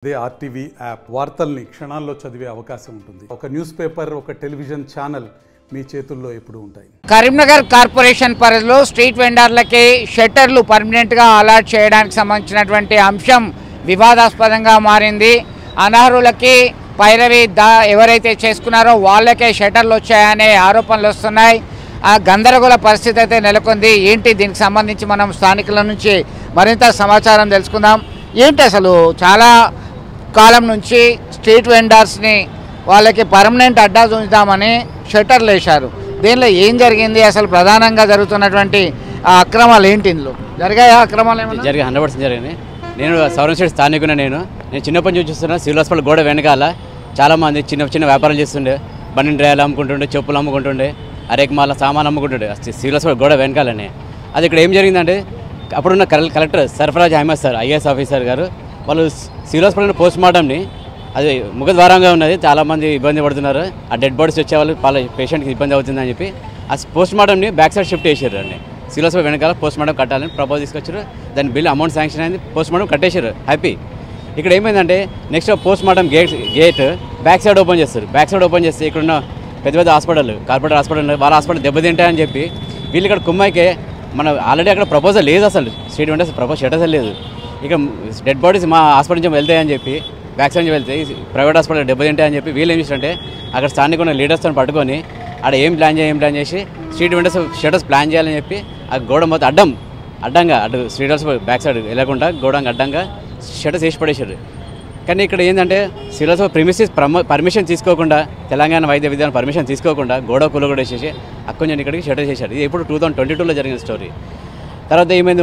అదే RTV app వార్తల్ని క్షణాల్లో చదివే అవకాశం ఉంటుంది. ఒక న్యూస్ పేపర్, ఒక టెలివిజన్ ఛానల్ మీ చేతుల్లో ఎప్పుడు ఉంటాయి. కరీంనగర్ కార్పొరేషన్ పరిధిలో స్ట్రీట్ వెండర్లకి షట్టర్లు పర్మనెంట్గా అలాట్ చేయడానికి సంబంధించినటువంటి అంశం వివాదాస్పదంగా మారింది. అనర్హులకి పైరవి ఎవరైతే చేసుకున్నారో వాళ్ళకే షట్టర్లు వచ్చాయనే ఆరోపణలు వస్తున్నాయి. ఆ గందరగోళ పరిస్థితి అయితే నెలకొంది. ఏంటి దీనికి సంబంధించి మనం స్థానికుల నుంచి మరింత సమాచారం తెలుసుకుందాం. ఏంటి అసలు చాలా కాలం నుంచి స్ట్రీట్ వెండర్స్ని వాళ్ళకి పర్మనెంట్ అడ్డా ఉంచుదామని షట్టర్లు వేశారు. దీనిలో ఏం జరిగింది, అసలు ప్రధానంగా జరుగుతున్నటువంటి అక్రమాలు ఏంటి, ఇందులో జరిగాయా అక్రమాలు? ఏమైనా జరిగాయి, 100% జరిగింది. నేను సౌరన్ స్టేట్ స్థానికున్నా. నేను చిన్నప్పటి నుంచి చూస్తున్నా. సివిల్ హాస్పిటల్ గోడ వెనకాల చాలామంది చిన్న వ్యాపారాలు చేస్తుండే. బండి డ్రైవర్లు అమ్ముకుంటుండే, చెప్పులు అమ్ముకుంటుండే, అరేకమాల సామాన్ అమ్ముకుంటుండే సివిల్ హాస్పిటల్ గోడ వెనకాలనే. అది ఇక్కడ ఏం జరిగిందంటే, అప్పుడున్న collector Sarfaraz Ahmed sir, IAS officer గారు, వాళ్ళు సివిల్ హాస్పిటల్ పోస్ట్ మార్టంని, అది ముఖద్వారంగా ఉన్నది, చాలామంది ఇబ్బంది పడుతున్నారు, ఆ డెడ్ బాడీస్ వచ్చేవాళ్ళు పేషెంట్కి ఇబ్బంది అవుతుందని చెప్పి ఆ పోస్ట్ మార్టంని బ్యాక్ సైడ్ షిఫ్ట్ చేశారు. అండి సివిల్ హాస్పిటల్ వెనకాల పోస్ట్ మార్టం కట్టాలని ప్రపోజ్ తీసుకొచ్చారు. దాని బిల్ అమౌంట్ శాంక్షన్ అయింది, పోస్ట్ మార్టం కట్టేశారు, హ్యాపీ. ఇక్కడ ఏమైందంటే next post mortem gate back side open చేస్తారు. బ్యాక్ సైడ్ ఓపెన్ చేస్తే ఇక్కడున్న పెద్ద హాస్పిటల్, కార్పొరేట్ హాస్పిటల్, వాళ్ళ హాస్పిటల్ దెబ్బతింటాయని చెప్పి వీళ్ళు ఇక్కడ కుమ్మాయికే మన ఆల్రెడీ అక్కడ ప్రపోజల్ లేదు, అసలు స్ట్రీట్ వెండర్స్ ప్రపోజ్ అసలు లేదు. ఇక డెడ్ బాడీస్ మా హాస్పిటల్ నుంచి వెళ్తాయని చెప్పి బ్యాక్ సైడ్ నుంచి వెళ్తే ప్రైవేట్ హాస్పిటల్ దెబ్బతింటాయని చెప్పి వీళ్ళు ఏం చేస్తారంటే అక్కడ స్థానిక ఉన్న లీడర్స్తో పట్టుకొని ఆడ ఏం ప్లాన్ చేసి స్ట్రీట్ వెండర్స్ షట్టర్స్ ప్లాన్ చేయాలని చెప్పి ఆ గోడ మొత్తం అడ్డంగా అటు స్ట్రీట్ హౌస్ బ్యాక్ సైడ్ వెళ్ళకుండా గోడంగా అడ్డంగా షట్టర్స్ వేసి పడేశారు. కానీ ఇక్కడ ఏంటంటే సివిల్ హాస్పిటల్ ప్రిమిసెస్ పర్మిషన్ తీసుకోకుండా, తెలంగాణ వైద్య విధానం పర్మిషన్ తీసుకోకుండా గోడ కూలగొడ వేసేసి అక్కడ ఇక్కడికి షట్టర్ చేశారు. ఇది ఇప్పుడు 2022లో జరిగిన స్టోరీ. తర్వాత ఏమైంది,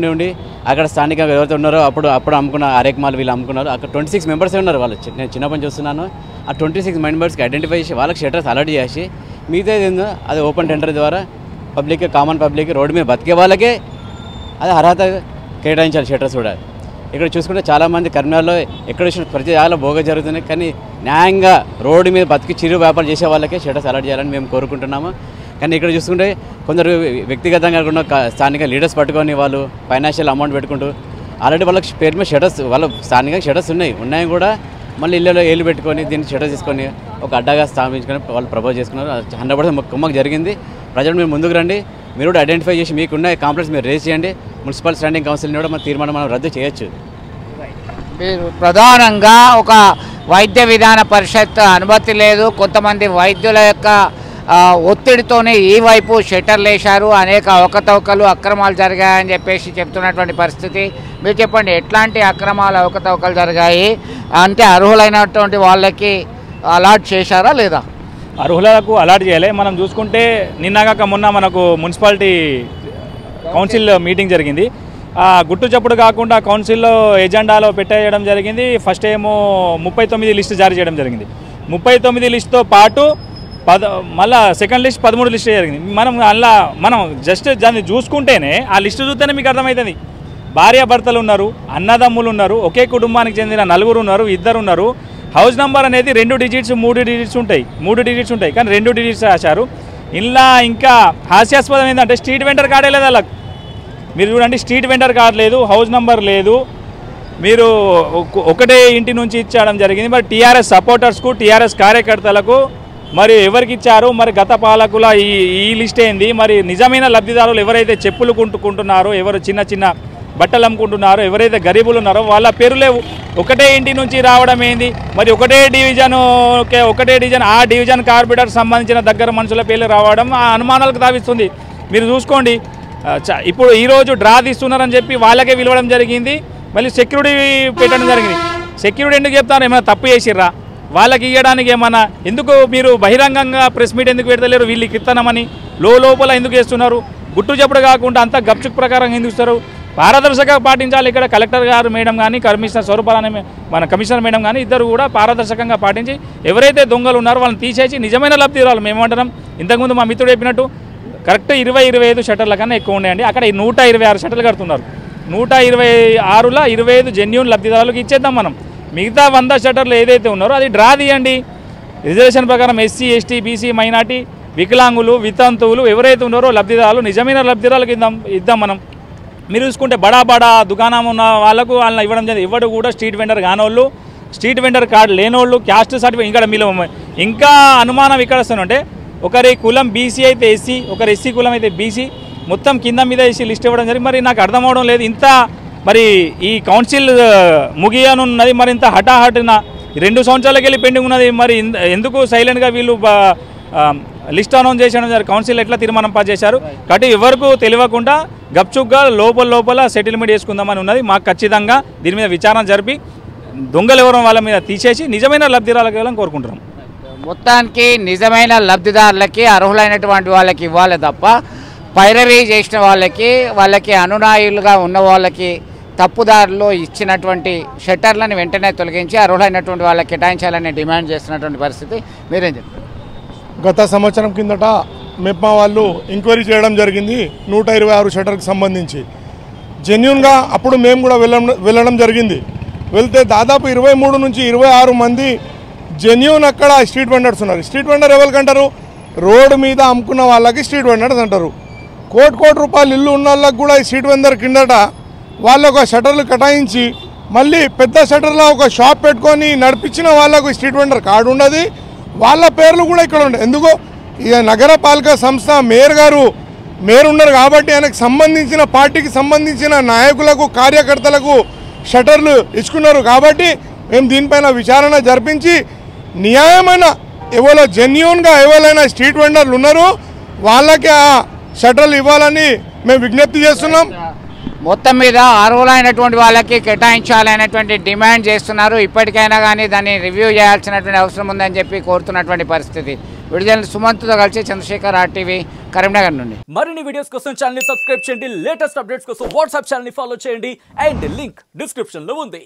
ఉండి అక్కడ స్థానికంగా ఎవరైతే ఉన్నారో అప్పుడు అమ్ముకున్న అరేకమాల్ వీళ్ళు అమ్ముకున్నారు. అక్కడ 26 మెంబర్సే ఉన్నారు. వాళ్ళు నేను చిన్నప్పటి చూస్తున్నాను. ఆ 26 మెంబర్స్కి ఐడెంటిఫై చేసి వాళ్ళకి షట్టర్స్ అలర్ట్ చేసి మిగతా ఏందో అది ఓపెన్ టెండర్ ద్వారా పబ్లిక్, కామన్ పబ్లిక్, రోడ్డు మీద బతికే వాళ్ళకే అది అర్హత కేటాయించాలి షట్టర్స్ కూడా. ఇక్కడ చూసుకుంటే చాలామంది కరీంనగర్లో ఎక్కడ ప్రతి జాగాలో బోగ జరుగుతున్నాయి. కానీ న్యాయంగా రోడ్డు మీద బతికి చిరు వ్యాపారం చేసే వాళ్ళకే షట్టర్స్ అలర్ట్ చేయాలని మేము కోరుకుంటున్నాము. కానీ ఇక్కడ చూసుకుంటే కొందరు వ్యక్తిగతంగా ఉన్న స్థానిక లీడర్స్ పట్టుకొని వాళ్ళు ఫైనాన్షియల్ అమౌంట్ పెట్టుకుంటూ ఆల్రెడీ వాళ్ళకి పేరు మీద షట్టర్స్, వాళ్ళ స్థానిక షట్టర్స్ ఉన్నాయి కూడా మళ్ళీ ఇళ్ళలో ఏళ్ళు పెట్టుకొని దీన్ని షట్టర్స్ తీసుకొని ఒక అడ్డాగా స్థాపించుకొని వాళ్ళు ప్రపోజ్ చేసుకున్నారు. 100% కుమ్మకు జరిగింది. ప్రజలు మీరు ముందుకు రండి, మీరు కూడా ఐడెంటిఫై చేసి మీకున్న కాంప్లైంట్స్ మీరు రేజ్ చేయండి. మున్సిపల్ స్టాండింగ్ కౌన్సిల్ని కూడా మన తీర్మానం మనం రద్దు చేయొచ్చు. మీరు ప్రధానంగా ఒక వైద్య విధాన పరిషత్ అనుమతి లేదు, కొంతమంది వైద్యుల యొక్క ఒత్తిడితోనే ఈ వైపు షట్టర్లు వేశారు, అనేక అవకతవకలు అక్రమాలు జరిగాయని చెప్పేసి చెప్తున్నటువంటి పరిస్థితి. మీరు చెప్పండి, ఎట్లాంటి అక్రమాలు అవకతవకలు జరిగాయి అంటే అర్హులైనటువంటి వాళ్ళకి అలాట్ చేశారా లేదా? అర్హులకు అలాట్ చేయాలి. మనం చూసుకుంటే నిన్నగాక మొన్న మనకు మున్సిపాలిటీ కౌన్సిల్ మీటింగ్ జరిగింది. గుట్టు చప్పుడు కాకుండా కౌన్సిల్లో ఎజెండాలో పెట్టేయడం జరిగింది. ఫస్ట్ ఏమో 39 లిస్టు జారీ చేయడం జరిగింది. 39 లిస్టుతో పాటు మళ్ళీ సెకండ్ లిస్ట్ 13 లిస్ట్ జరిగింది. మనం జస్ట్ దాన్ని చూసుకుంటేనే ఆ లిస్టు చూస్తేనే మీకు అర్థమవుతుంది. భార్యాభర్తలు ఉన్నారు, అన్నదమ్ములు ఉన్నారు, ఒకే కుటుంబానికి చెందిన 4 ఉన్నారు, 2 ఉన్నారు. హౌస్ నెంబర్ అనేది 2 డిజిట్స్ 3 డిజిట్స్ ఉంటాయి, 3 డిజిట్స్ ఉంటాయి, కానీ 2 డిజిట్స్ రాశారు. ఇలా ఇంకా హాస్యాస్పదం ఏంటంటే స్ట్రీట్ వెండర్ కార్డే లేదు వాళ్ళకి. మీరు చూడండి, స్ట్రీట్ వెండర్ కార్డు లేదు, హౌస్ నెంబర్ లేదు. మీరు ఒకటే ఇంటి నుంచి ఇచ్చడం జరిగింది. మరి టీఆర్ఎస్ సపోర్టర్స్కు, టీఆర్ఎస్ కార్యకర్తలకు మరి ఎవరికి ఇచ్చారు? మరి గత పాలకుల ఈ లిస్ట్ ఏంది? మరి నిజమైన లబ్ధిదారులు ఎవరైతే చెప్పులు కుంటున్నారో, ఎవరు చిన్న బట్టలు అమ్ముకుంటున్నారో, ఎవరైతే గరీబులు ఉన్నారో వాళ్ళ పేరు లేవు. ఒకటే ఇంటి నుంచి రావడం ఏంది? మరి ఒకటే డివిజన్ ఆ డివిజన్ కార్పొరేటర్ సంబంధించిన దగ్గర మనుషుల పేర్లు రావడం ఆ అనుమానాలకు తావిస్తుంది. మీరు చూసుకోండి, ఇప్పుడు ఈరోజు డ్రా తీస్తున్నారని చెప్పి వాళ్ళకే పిలవడం జరిగింది. మళ్ళీ సెక్యూరిటీ పెట్టడం జరిగింది. సెక్యూరిటీ ఎందుకు చెప్తారు? ఏమైనా తప్పు చేసిర్రా? వాళ్ళకి ఇవ్వడానికి ఏమన్నా ఎందుకు మీరు బహిరంగంగా ప్రెస్ మీట్ ఎందుకు పెడతలేరు? వీళ్ళకి ఇస్తానమని లోపల ఎందుకు చేస్తున్నారు? గుట్టు చప్పుడు కాకుండా అంతా గప్చుక్ ప్రకారం ఎందుకు ఇస్తారు? పారదర్శకంగా పాటించాలి. ఇక్కడ కలెక్టర్ గారు మేడం కానీ, కమిషనర్ స్వరూపాలని మన కమిషనర్ మేడం కానీ ఇద్దరు కూడా పారదర్శకంగా పాటించి ఎవరైతే దొంగలు ఉన్నారో వాళ్ళని తీసేసి నిజమైన లబ్ధిదారులు మేమంటున్నాం. ఇంతకుముందు మా మిత్రుడు చెప్పినట్టు కరెక్ట్ 20-25 షట్టర్ల కన్నా ఎక్కువ ఉన్నాయండి. అక్కడ 126 షట్టర్లు కడుతున్నారు. 126లో 25 జెన్యూన్ లబ్ధిదారులకు ఇచ్చేద్దాం మనం. మిగతా 100 షట్టర్లు ఏదైతే ఉన్నారో అది డ్రా తీయండి. రిజర్వేషన్ ప్రకారం ఎస్సీ, ఎస్టీ, బీసీ, మైనార్టీ, వికలాంగులు, వితంతువులు ఎవరైతే ఉన్నారో లబ్ధిదారులు నిజమైన లబ్ధిదారులకు ఇద్దాం మనం. మీరు చూసుకుంటే బడా దుకాణం ఉన్న వాళ్ళకు వాళ్ళని ఇవ్వడం జరిగింది. ఎవరు కూడా స్ట్రీట్ వెండర్ కానోళ్ళు, స్ట్రీట్ వెండర్ కార్డు లేనోళ్ళు, క్యాస్ట్ సర్టిఫికేట్ ఇక్కడ మీలో ఇంకా అనుమానం ఇక్కడ వస్తుందంటే ఒకరి కులం బీసీ అయితే ఎస్సీ, ఒకరి ఎస్సీ కులం అయితే బీసీ, మొత్తం కింద మీద వేసి లిస్ట్ ఇవ్వడం జరిగింది. మరి నాకు అర్థం అవడం లేదు ఇంత మరి ఈ కౌన్సిల్ ముగియనున్నది మరి ఇంత హఠాహటిన 2 సంవత్సరాలకి వెళ్ళి పెండింగ్ ఉన్నది. మరి ఎందుకు సైలెంట్గా వీళ్ళు లిస్ట్ అనౌన్స్ చేసిన కౌన్సిల్ ఎట్లా తీర్మానం పాస్ చేశారు కాబట్టి ఎవరికి తెలియకుండా గప్చుగ్గా లోపల సెటిల్మెంట్ చేసుకుందామని ఉన్నది. మాకు ఖచ్చితంగా దీని మీద విచారణ జరిపి దొంగలు ఎవరో వాళ్ళ మీద తీసేసి నిజమైన లబ్ధిదారులకు కోరుకుంటున్నాం. మొత్తానికి నిజమైన లబ్ధిదారులకి అర్హులైనటువంటి వాళ్ళకి ఇవ్వాలి తప్ప పైరవీ చేసిన వాళ్ళకి అనునాయులుగా ఉన్న వాళ్ళకి తప్పుదారులు ఇచ్చినటువంటి షట్టర్లను వెంటనే తొలగించి అర్హులైనటువంటి వాళ్ళకి కేటాయించాలని డిమాండ్ చేస్తున్నటువంటి పరిస్థితి. మీరేం చెప్తారు? గత సంవత్సరం కిందట మెప్మా వాళ్ళు ఎంక్వైరీ చేయడం జరిగింది 126 షట్టర్కి సంబంధించి. జెన్యున్గా అప్పుడు మేము కూడా వెళ్ళడం జరిగింది. వెళ్తే దాదాపు 23 నుంచి 26 మంది జెన్యున్ అక్కడ స్ట్రీట్ వెండర్స్ ఉన్నారు. స్ట్రీట్ వెండర్ ఎవరికంటారు? రోడ్డు మీద అమ్ముకున్న వాళ్ళకి స్ట్రీట్ వెండర్స్ అంటారు. కోటి రూపాయలు ఇల్లు ఉన్న వాళ్ళకి కూడా ఈ స్ట్రీట్ వెండర్ కిందట వాళ్ళు ఒక షట్టర్లు కటాయించి మళ్ళీ పెద్ద షట్టర్లో ఒక షాప్ పెట్టుకొని నడిపించిన వాళ్ళకు స్ట్రీట్ వెండర్ కార్డు ఉండదు. వాళ్ళ పేర్లు కూడా ఇక్కడ ఉండవు. ఎందుకు? ఈ నగరపాలక సంస్థ మేయర్ ఉన్నారు కాబట్టి ఆయనకు సంబంధించిన పార్టీకి సంబంధించిన నాయకులకు కార్యకర్తలకు షట్టర్లు ఇచ్చుకున్నారు కాబట్టి మేము దీనిపైన విచారణ జరిపించి న్యాయమైన ఎవరో జెన్యూన్గా ఎవరైనా స్ట్రీట్ వెండర్లు ఉన్నారో వాళ్ళకి ఆ షట్టర్లు ఇవ్వాలని మేము విజ్ఞప్తి చేస్తున్నాం. మొత్తం మీద అర్హులైనటువంటి వాళ్ళకి కేటాయించాలనేటువంటి డిమాండ్ చేస్తున్నారు. ఇప్పటికైనా కానీ దాన్ని రివ్యూ చేయాల్సినటువంటి అవసరం ఉందని చెప్పి కోరుతున్నటువంటి పరిస్థితి. విడుదల సుమంత్తో కలిసి చంద్రశేఖర్, RTV, కరీంనగర్ నుండి. మరిన్ని వీడియోస్ కోసం ఛానల్ ని సబ్స్క్రైబ్ చేయండి, లేటెస్ట్ అప్డేట్స్ కోసం వాట్సాప్ ఛానల్ ని ఫాలో చేయండి అండ్ లింక్ డిస్క్రిప్షన్ లో ఉంది.